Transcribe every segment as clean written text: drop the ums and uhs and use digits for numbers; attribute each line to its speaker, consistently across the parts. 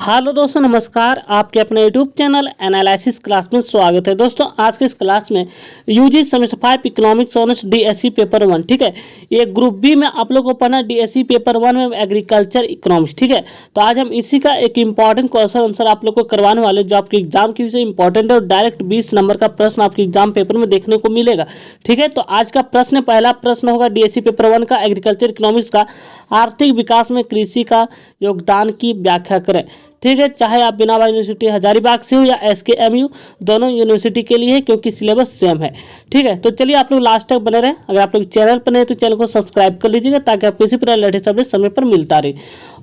Speaker 1: Hello दोस्तों, नमस्कार। आपके अपने यूट्यूब चैनल एनालिसिस क्लास में स्वागत है। दोस्तों, आज के इस क्लास में UG semester 5 economics honours DSC paper 1, ठीक है। ये ग्रुप बी में आप लोगों को पढ़ना डीएससी पेपर 1 में एग्रीकल्चर इकोनॉमिक्स, ठीक है। तो आज हम इसी का एक इंपॉर्टेंट क्वेश्चन आंसर आप लोग को करवाने वाले, जो आपके एग्जाम की वजह से इंपॉर्टेंट है और डायरेक्ट 20 नंबर का प्रश्न आपके एग्जाम पेपर में देखने को मिलेगा, ठीक है। तो आज का प्रश्न, पहला प्रश्न होगा डीएससी पेपर 1 का एग्रीकल्चर इकोनॉमिक्स का, आर्थिक विकास में कृषि का योगदान की व्याख्या करें, ठीक है। चाहे आप बिना यूनिवर्सिटी हजारीबाग से हो या एसकेएमयू, दोनों यूनिवर्सिटी के लिए है क्योंकि सिलेबस सेम है, ठीक है। तो चलिए आप लोग लास्ट तक बने रहे। अगर आप लोग चैनल पर नए तो चैनल को सब्सक्राइब कर लीजिएगा ताकि आपको इसी प्रकार लेटेस्ट अपडेट समय पर मिलता रहे।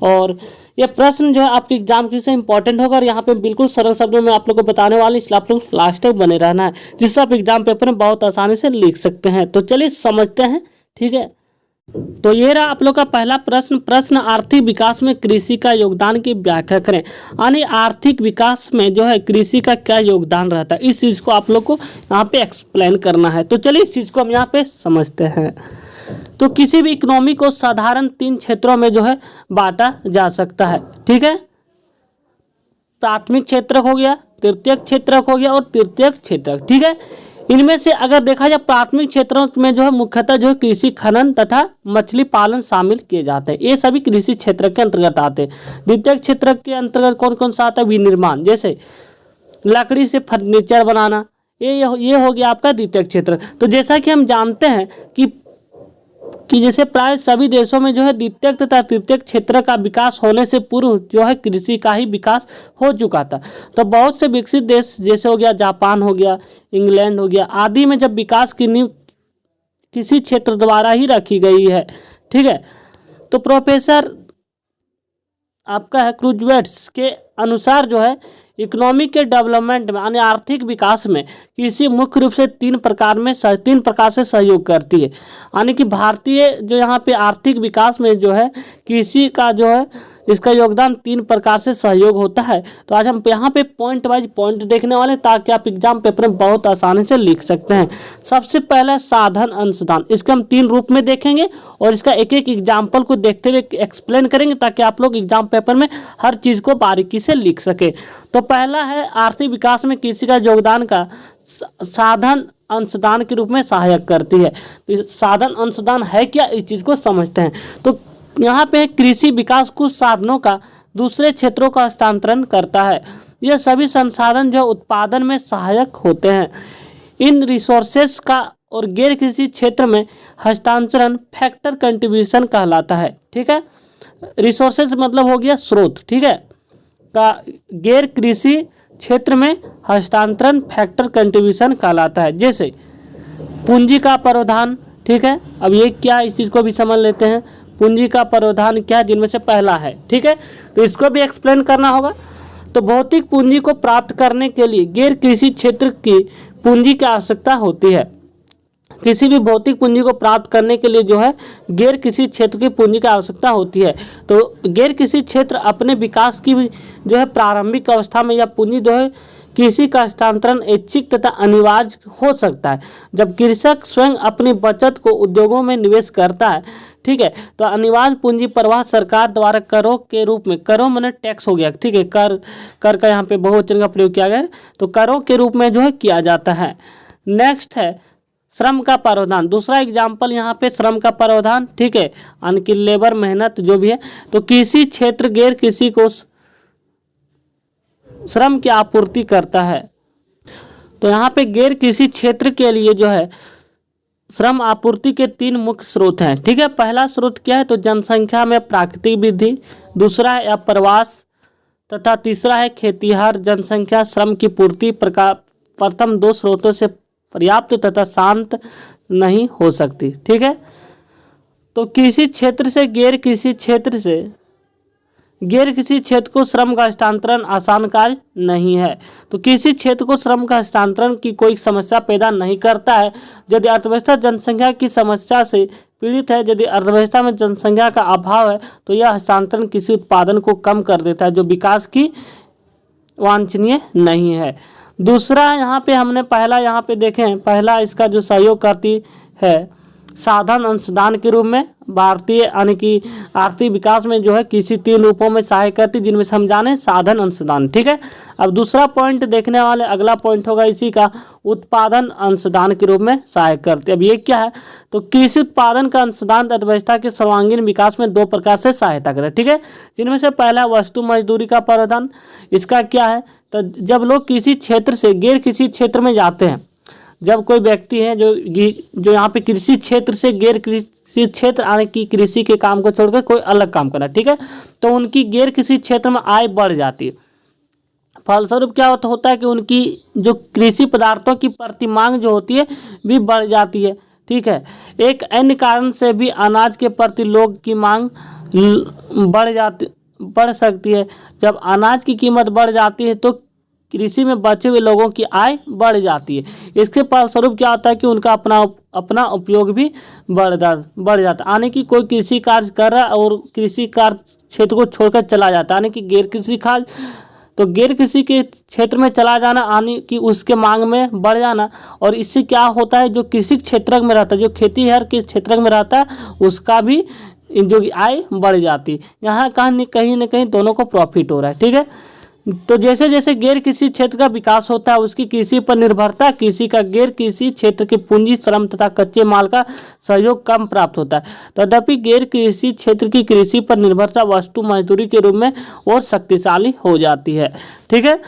Speaker 1: और ये प्रश्न जो है आपके एग्जाम की से इंपॉर्टेंट होगा और यहाँ पे बिल्कुल सरल शब्दों में आप लोग को बताने वाले, इसलिए आप लोग लास्ट तक बने रहना है, जिससे आप एग्जाम पेपर में बहुत आसानी से लिख सकते हैं। तो चलिए समझते हैं, ठीक है। तो ये रहा आप लोग का पहला प्रश्न आर्थिक विकास में कृषि का योगदान की व्याख्या करें। यानी आर्थिक विकास में जो है कृषि का क्या योगदान रहता है, इस चीज़ को आप लोग को यहाँ पे एक्सप्लेन करना है। तो चलिए इस चीज़ को हम यहाँ पे समझते हैं। तो किसी भी इकोनॉमी को साधारण 3 क्षेत्रों में जो है बांटा जा सकता है, ठीक है। प्राथमिक क्षेत्रक हो गया, तृतीयक क्षेत्रक हो गया और तृतीयक क्षेत्रक, ठीक है। इनमें से अगर देखा जाए प्राथमिक क्षेत्रों में जो है मुख्यतः जो है कृषि, खनन तथा मछली पालन शामिल किए जाते हैं। ये सभी कृषि क्षेत्र के अंतर्गत आते हैं। द्वितीय क्षेत्र के अंतर्गत कौन कौन सा आता है? विनिर्माण, जैसे लकड़ी से फर्नीचर बनाना, ये हो गया आपका द्वितीय क्षेत्र। तो जैसा कि हम जानते हैं कि जैसे प्राय सभी देशों में जो है द्वितीय तथा तृतीय क्षेत्र का विकास होने से पूर्व जो है कृषि का ही विकास हो चुका था। तो बहुत से विकसित देश जैसे हो गया जापान हो गया, इंग्लैंड हो गया आदि में जब विकास की नींव किसी क्षेत्र द्वारा ही रखी गई है, ठीक है। तो प्रोफेसर आपका है क्रूजवेट्स के अनुसार जो है इकोनॉमी के डेवलपमेंट में यानी आर्थिक विकास में कृषि मुख्य रूप से तीन प्रकार से सहयोग करती है। यानी कि भारतीय जो यहाँ पे आर्थिक विकास में जो है कृषि का जो है इसका योगदान 3 प्रकार से सहयोग होता है। तो आज हम यहाँ पे पॉइंट वाइज पॉइंट देखने वाले ताकि आप एग्जाम पेपर में बहुत आसानी से लिख सकते हैं। सबसे पहला साधन अंशदान, इसके हम 3 रूप में देखेंगे और इसका एक एक एग्जाम्पल को देखते हुए एक्सप्लेन करेंगे ताकि आप लोग एग्जाम पेपर में हर चीज़ को बारीकी से लिख सके। तो पहला है आर्थिक विकास में कृषि का योगदान का साधन अंशदान के रूप में सहायक करती है। तो साधन अंशदान है क्या, इस चीज़ को समझते हैं। तो यहाँ पे कृषि विकास कुछ साधनों का दूसरे क्षेत्रों का हस्तांतरण करता है। यह सभी संसाधन जो उत्पादन में सहायक होते हैं। इन रिसोर्सेस का और गैर कृषि क्षेत्र में हस्तांतरण फैक्टर कंट्रीब्यूशन कहलाता है, ठीक है। रिसोर्सेस मतलब हो गया स्रोत, ठीक है, का गैर कृषि क्षेत्र में हस्तांतरण फैक्टर कंट्रीब्यूशन कहलाता है। जैसे पूंजी का प्रावधान, ठीक है। अब ये क्या, इस चीज़ को भी समझ लेते हैं। पूंजी का प्रावधान क्या, जिनमें से पहला है, ठीक है। तो इसको भी एक्सप्लेन करना होगा। तो भौतिक पूंजी को प्राप्त करने के लिए गैर कृषि क्षेत्र की पूंजी की आवश्यकता होती है। किसी भी भौतिक पूंजी को प्राप्त करने के लिए जो है गैर कृषि क्षेत्र की पूंजी की आवश्यकता होती है। तो गैर कृषि क्षेत्र अपने विकास की जो है प्रारंभिक अवस्था में यह पूंजी जो है कृषि का हस्तांतरण ऐच्छिक तथा अनिवार्य हो सकता है। जब कृषक स्वयं अपनी बचत को उद्योगों में निवेश करता है, ठीक है, तो अनिवार्य पूंजी प्रवाह सरकार द्वारा करों के रूप में, करों माने टैक्स हो गया, ठीक है, कर का यहाँ पे बहुवचन का प्रयोग किया गया है, तो करों के रूप में जो है किया जाता है। नेक्स्ट है श्रम का प्रावधान। दूसरा एग्जाम्पल यहाँ पे श्रम का प्रावधान, ठीक है, यानी कि लेबर, मेहनत जो भी है। तो कृषि क्षेत्र गैर कृषि को श्रम की आपूर्ति करता है। तो यहाँ पे गैर कृषि क्षेत्र के लिए जो है श्रम आपूर्ति के 3 मुख्य स्रोत हैं, ठीक है। पहला स्रोत क्या है? तो जनसंख्या में प्राकृतिक वृद्धि, दूसरा है अप्रवास तथा तीसरा है खेतिहर जनसंख्या श्रम की पूर्ति। प्रथम 2 स्रोतों से पर्याप्त तथा शांत नहीं हो सकती, ठीक है। तो कृषि क्षेत्र से गैर कृषि क्षेत्र को श्रम का हस्तांतरण आसान कार्य नहीं है। तो कृषि क्षेत्र को श्रम का हस्तांतरण की कोई समस्या पैदा नहीं करता है यदि अर्थव्यवस्था जनसंख्या की समस्या से पीड़ित है। यदि अर्थव्यवस्था में जनसंख्या का अभाव है तो यह हस्तांतरण किसी उत्पादन को कम कर देता है जो विकास की वांछनीय नहीं है। दूसरा यहाँ पे हमने पहला यहाँ पे देखें, पहला इसका जो सहयोग करती है साधन अंशदान के रूप में भारतीय यानी कि आर्थिक विकास में जो है कृषि 3 रूपों में सहायक करती है, जिनमें से हम जाने साधन अंशदान। ठीक है, अब दूसरा पॉइंट देखने वाले अगला पॉइंट होगा इसी का, उत्पादन अंशदान के रूप में सहायक करती है। अब ये क्या है, तो कृषि उत्पादन का अंशदान अर्थव्यवस्था के सर्वांगीण विकास में 2 प्रकार से सहायता करे। ठीक है, जिनमें से पहला वस्तु मजदूरी का प्रावधान। इसका क्या है, तो जब लोग किसी क्षेत्र से गैर कृषि क्षेत्र में जाते हैं, जब कोई व्यक्ति है जो यहाँ पे कृषि क्षेत्र से गैर कृषि क्षेत्र आने की कृषि के काम को छोड़कर कोई अलग काम करना, ठीक है, तो उनकी गैर कृषि क्षेत्र में आय बढ़ जाती है। फलस्वरूप क्या होता है कि उनकी जो कृषि पदार्थों की प्रति मांग जो होती है भी बढ़ जाती है। ठीक है, एक अन्य कारण से भी अनाज के प्रति लोग की मांग बढ़ सकती है। जब अनाज की कीमत बढ़ जाती है तो कृषि में बचे हुए लोगों की आय बढ़ जाती है। इसके फलस्वरूप क्या होता है कि उनका अपना उपयोग भी बढ़ जाता है। यानी कि कोई कृषि कार्य कर रहा है और कृषि कार्य क्षेत्र को छोड़कर चला जाता है, यानी कि गैर कृषि कार्य, तो गैर कृषि के क्षेत्र में चला जाना, यानी कि उसके मांग में बढ़ जाना। और इससे क्या होता है, जो कृषि क्षेत्र में रहता है, जो खेती हर के क्षेत्र में रहता है, उसका भी जो आय बढ़ जाती है। यहाँ कहीं न कहीं दोनों को प्रॉफिट हो रहा है। ठीक है, तो जैसे जैसे गैर कृषि क्षेत्र का विकास होता है, उसकी कृषि पर निर्भरता, कृषि का गैर कृषि क्षेत्र के पूंजी, श्रम तथा कच्चे माल का सहयोग कम प्राप्त होता है। तथापि गैर कृषि क्षेत्र की कृषि पर निर्भरता वस्तु मजदूरी के रूप में और शक्तिशाली हो जाती है। ठीक है,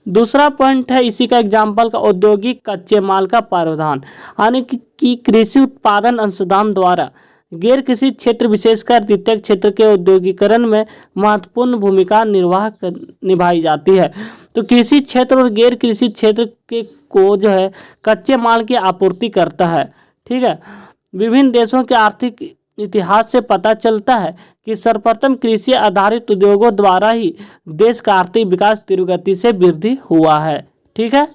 Speaker 1: दूसरा पॉइंट है इसी का एग्जाम्पल का, औद्योगिक कच्चे माल का प्रावधान, यानी कि कृषि उत्पादन अंशदान द्वारा गैर कृषि क्षेत्र विशेषकर द्वितीयक क्षेत्र के औद्योगिकरण में महत्वपूर्ण भूमिका निभाई जाती है। तो कृषि क्षेत्र और गैर कृषि क्षेत्र के को जो है कच्चे माल की आपूर्ति करता है। ठीक है, विभिन्न देशों के आर्थिक इतिहास से पता चलता है कि सर्वप्रथम कृषि आधारित उद्योगों द्वारा ही देश का आर्थिक विकास तीव्र गति से वृद्धि हुआ है। ठीक है,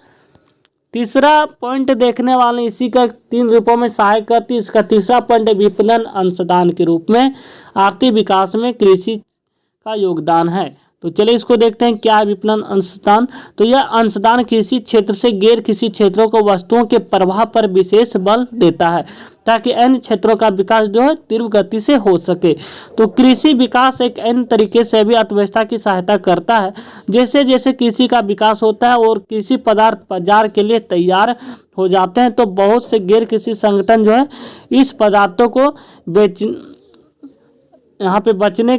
Speaker 1: तीसरा पॉइंट देखने वाले इसी का 3 रूपों में सहायक करती है। इसका तीसरा पॉइंट है विपणन अंशदान के रूप में आर्थिक विकास में कृषि का योगदान है। तो चलिए इसको देखते हैं, क्या है विपणन अंशदान। तो यह अंशदान कृषि क्षेत्र से गैर कृषि क्षेत्रों को वस्तुओं के प्रवाह पर विशेष बल देता है ताकि अन्य क्षेत्रों का विकास जो है तीव्र गति से हो सके। तो कृषि विकास एक अन्य तरीके से भी अर्थव्यवस्था की सहायता करता है। जैसे जैसे कृषि का विकास होता है और कृषि पदार्थ बाजार के लिए तैयार हो जाते हैं, तो बहुत से गैर कृषि संगठन जो है इस पदार्थों को बेचने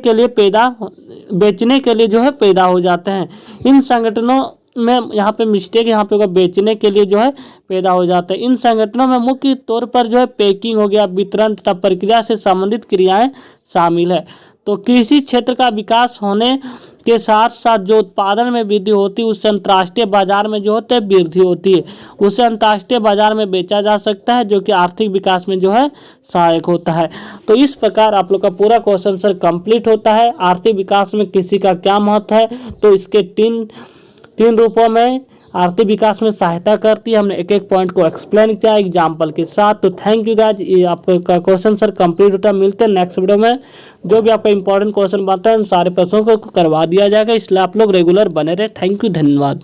Speaker 1: के लिए जो है पैदा हो जाते हैं। इन संगठनों में यहाँ पे मिस्टेक यहाँ पे बेचने के लिए जो है पैदा हो जाता है। इन संगठनों में मुख्य तौर पर जो है पैकिंग हो गया, वितरण तथा प्रक्रिया से संबंधित क्रियाएं शामिल है। तो कृषि क्षेत्र का विकास होने के साथ साथ जो उत्पादन में वृद्धि होती है उससे अंतर्राष्ट्रीय बाजार में जो होता है वृद्धि होती है, उसे अंतर्राष्ट्रीय बाजार में बेचा जा सकता है, जो कि आर्थिक विकास में जो है सहायक होता है। तो इस प्रकार आप लोग का पूरा क्वेश्चन सर कंप्लीट होता है। आर्थिक विकास में कृषि का क्या महत्व है, तो इसके तीन रूपों में आर्थिक विकास में सहायता करती है। हमने एक एक पॉइंट को एक्सप्लेन किया एग्जाम्पल के साथ। तो थैंक यू गाइज, ये आपका क्वेश्चन सर कंप्लीट होता है। मिलते हैं नेक्स्ट वीडियो में, जो भी आपका इंपॉर्टेंट क्वेश्चन बनता है उन सारे प्रश्नों को करवा दिया जाएगा, इसलिए आप लोग रेगुलर बने रहे। थैंक यू, धन्यवाद।